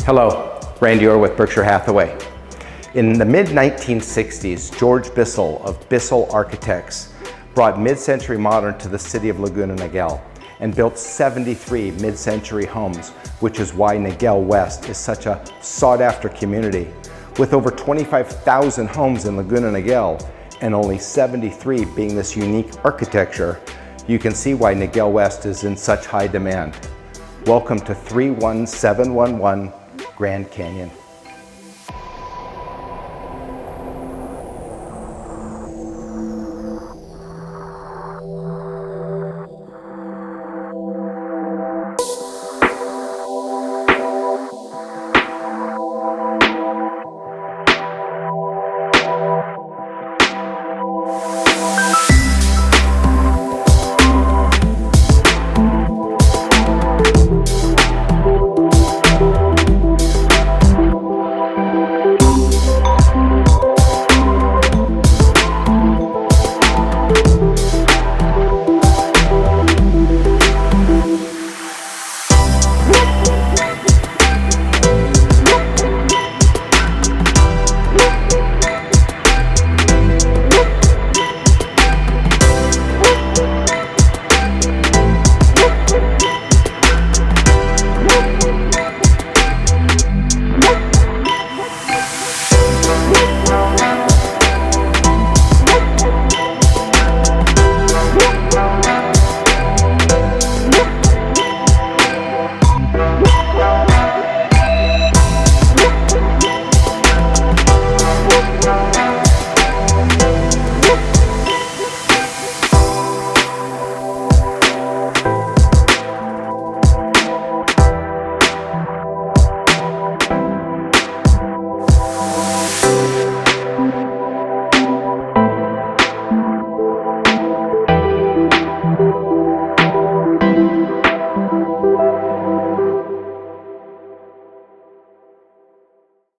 Hello, Randy Orr with Berkshire Hathaway. In the mid-1960s, George Bissell of Bissell Architects brought mid-century modern to the city of Laguna Niguel and built 73 mid-century homes, which is why Niguel West is such a sought-after community. With over 25,000 homes in Laguna Niguel and only 73 being this unique architecture, you can see why Niguel West is in such high demand. Welcome to 31711 Grand Canyon.